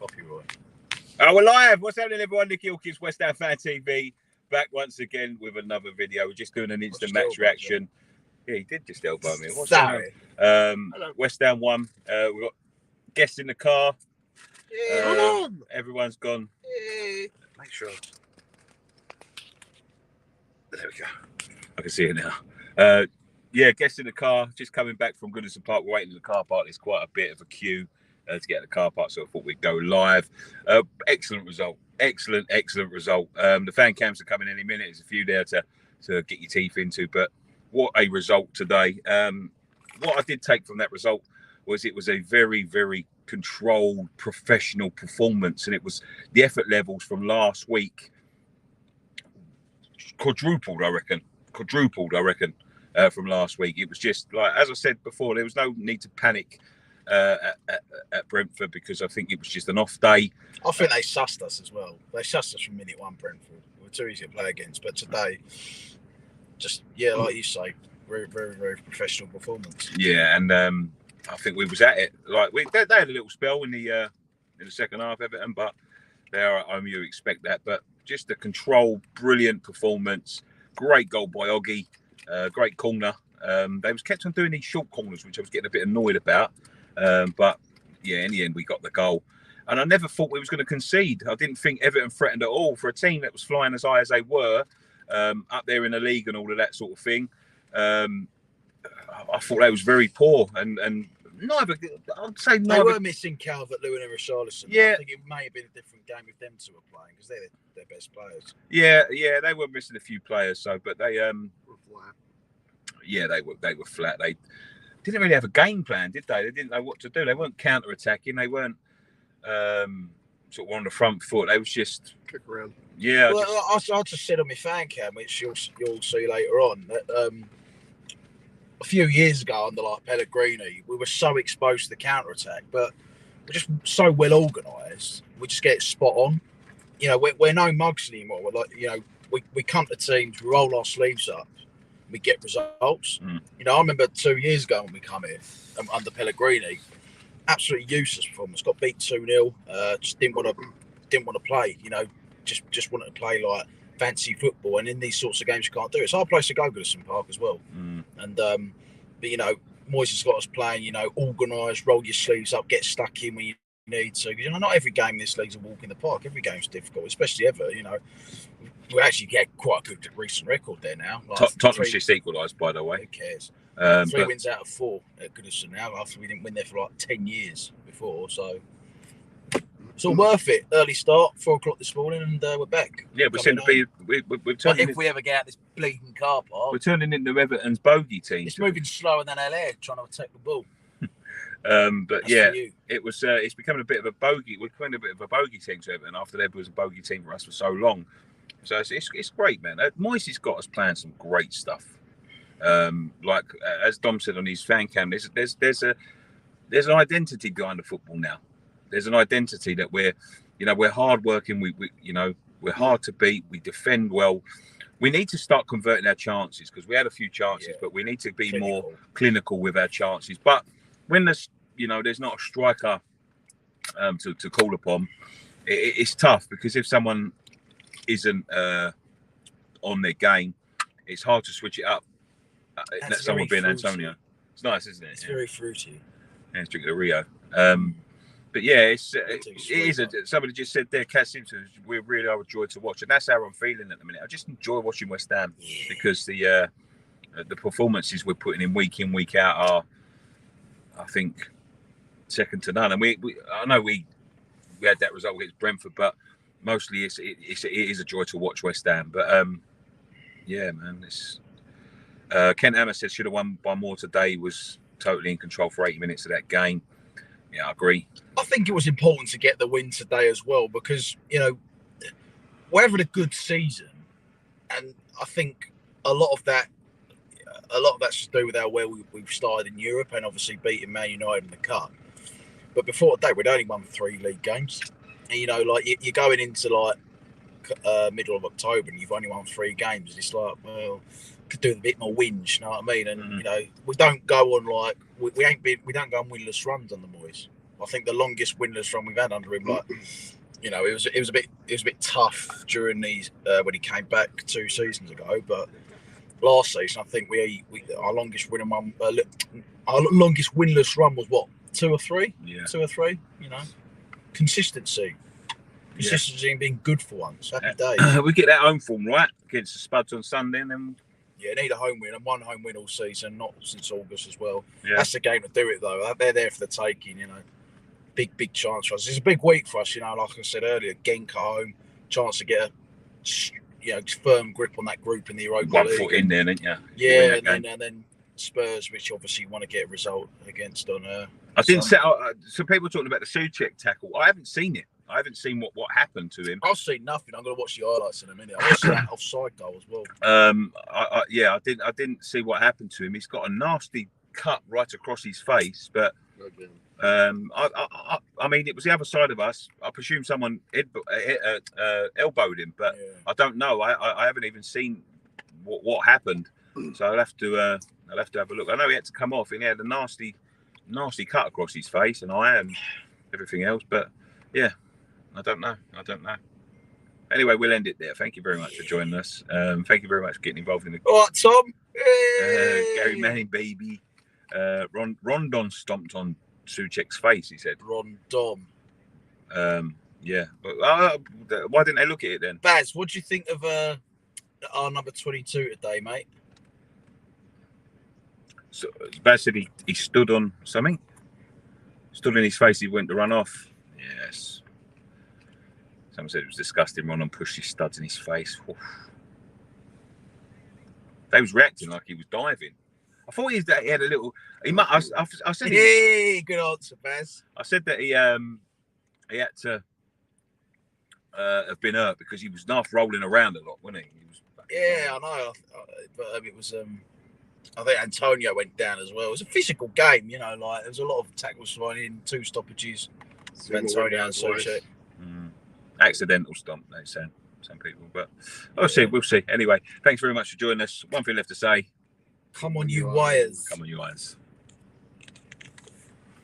Copyright. Oh, we're live. What's happening, everyone? Nick Ilkins, West Ham Fan TV, back once again with another video. We're just doing an instant match reaction. Yeah, he did just elbow me. What's Sorry. West Ham won. We've got guests in the car. Yeah. Everyone's gone. Yeah. Make sure. There we go. I can see it now. Yeah, guests in the car. Just coming back from Goodison Park. We're waiting in the car park. There's quite a bit of a queue to get in the car park, so I thought we'd go live. Excellent result. Excellent result. The fan cams are coming any minute. There's a few there to get your teeth into, but what a result today. What I did take from that result was it was a very, very controlled, professional performance, and it was the effort levels from last week quadrupled, I reckon, from last week. It was just like, as I said before, there was no need to panic at Brentford, because I think it was just an off day. I think they sussed us as well. They sussed us from minute one, Brentford. We were too easy to play against, but today, just, yeah, like you say, very, very, very professional performance. Yeah, and I think we was at it. Like they had a little spell in the second half, Everton, but they are at home. You expect that, but just a controlled, brilliant performance. Great goal by Oggy. Great corner. They was kept on doing these short corners, which I was getting a bit annoyed about. But yeah, in the end, we got the goal. And I never thought we was going to concede. I didn't think Everton threatened at all for a team that was flying as high as they were, up there in the league and all of that sort of thing. I thought they was very poor, and neither. I'd say neither. They were missing Calvert-Lewin and Richarlison. Yeah, I think it may have been a different game if them two were playing, because they're their best players. Yeah, they were missing a few players. So, but they yeah, they were flat. They didn't really have a game plan, did they? They didn't know what to do. They weren't counter-attacking. They weren't sort of on the front foot. They was just kick around. Yeah. Well, I just said on my fan cam, which you'll see later on, that a few years ago under like Pellegrini, we were so exposed to the counter-attack, but we're just so well organised. We just get it spot on. You know, we're no mugs anymore. We're like, you know, we come to teams, we roll our sleeves up, we get results. You know, I remember 2 years ago when we come here under Pellegrini, absolutely useless performance. Got beat 2-0. Just didn't want to play. You know, just wanted to play like fancy football. And in these sorts of games, you can't do it. It's a hard place to go, Goodison Park as well. And but you know, Moyes has got us playing. You know, organised, roll your sleeves up, get stuck in when you need to. You know, not every game in this league's a walk in the park. Every game's difficult, especially ever. You know, we actually get quite a good recent record there now. Like Tottenham's just equalised, by the way. Who cares? 3 wins out of 4 at Goodison now, after we didn't win there for like 10 years before. So it's all worth it. Early start, 4 o'clock this morning, and we're back. Yeah, we seem to be. We've turned if we ever get out this bleeding car park, we're turning into Everton's bogey team. It's moving slower than LA, trying to attack the ball. But that's yeah, it was. It's becoming a bit of a bogey. We're becoming a bit of a bogey team to Everton after there was a bogey team for us for so long. So it's great, man. Moyes has got us playing some great stuff. Like as Dom said on his fan cam, there's an identity behind the football now. There's an identity that we're hard working. We we're hard to beat. We defend well. We need to start converting our chances, because we had a few chances, but we need to be more clinical with our chances. But when there's not a striker to call upon, it's tough, because if someone isn't on their game, it's hard to switch it up. Someone being Antonio, it's nice, isn't it? It's very fruity. Yeah, it's drinking a Rio. But yeah, it is. Somebody just said there, Cat Simpson, we really are a joy to watch, and that's how I'm feeling at the minute. I just enjoy watching West Ham because the performances we're putting in, week out, are, I think, second to none. And I know we had that result against Brentford, but mostly it is a joy to watch West Ham. But yeah, man, it's Kent Hammer said should have won by more today. Was totally in control for 80 minutes of that game. Yeah, I agree. I think it was important to get the win today as well, because, you know, we're having a good season, and I think a lot of that's to do with how well we've started in Europe, and obviously beating Man United in the cup. But before that, we'd only won 3 league games, and you know, like you're going into like middle of October and you've only won 3 games, and it's like, well, could do a bit more whinge, you know what I mean? And you know, we don't go on like we don't go on winless runs on the Moyes. I think the longest winless run we've had under him. Like, you know, it was a bit tough during these when he came back 2 seasons ago. But last season, I think our longest winning one, our longest winless run was what, 2 or 3? Yeah. 2 or 3. You know, consistency and being good for once. Happy days. We get that home form right against the Spuds on Sunday, and then need a home win, and 1 home win all season, not since August as well. Yeah. That's the game to do it though. They're there for the taking, you know. Big chance for us. It's a big week for us, you know. Like I said earlier, Genk at home, chance to get a firm grip on that group in the Europa League. 1 foot in there, didn't you? Yeah, and then Spurs, which obviously want to get a result against on. I didn't say. So people talking about the Souček tackle. I haven't seen it. I haven't seen what happened to him. I've seen nothing. I'm going to watch the highlights in a minute. I watched that offside goal as well. I didn't see what happened to him. He's got a nasty cut right across his face, but I mean, it was the other side of us. I presume someone elbowed him, but I don't know. I haven't even seen what happened, so I'll have to have a look. I know he had to come off, and he had a nasty cut across his face and eye and everything else, but yeah. I don't know. Anyway, we'll end it there. Thank you very much for joining us. Thank you very much for getting involved in the. All right, Tom. Gary Manning, baby. Rondon stomped on Souček's face. He said. Rondon. Yeah. But, why didn't they look at it then? Baz, what do you think of our number 22 today, mate? So Baz said he stood on something. Stood in his face. He went to run off. Yes. Someone said it was disgusting. Rondon pushed his studs in his face. Oof. They was reacting like he was diving. I thought he had a little. I said. Hey, good answer, Baz. I said that he had to have been hurt because he was half rolling around a lot, wasn't he? I know. But it was. I think Antonio went down as well. It was a physical game, you know. Like there was a lot of tackles thrown in, 2 stoppages. Antonio and Souček. Accidental stomp, they said, some people, but we'll see. Anyway, thanks very much for joining us. One thing left to say: come on, you wires. Come on, you wires.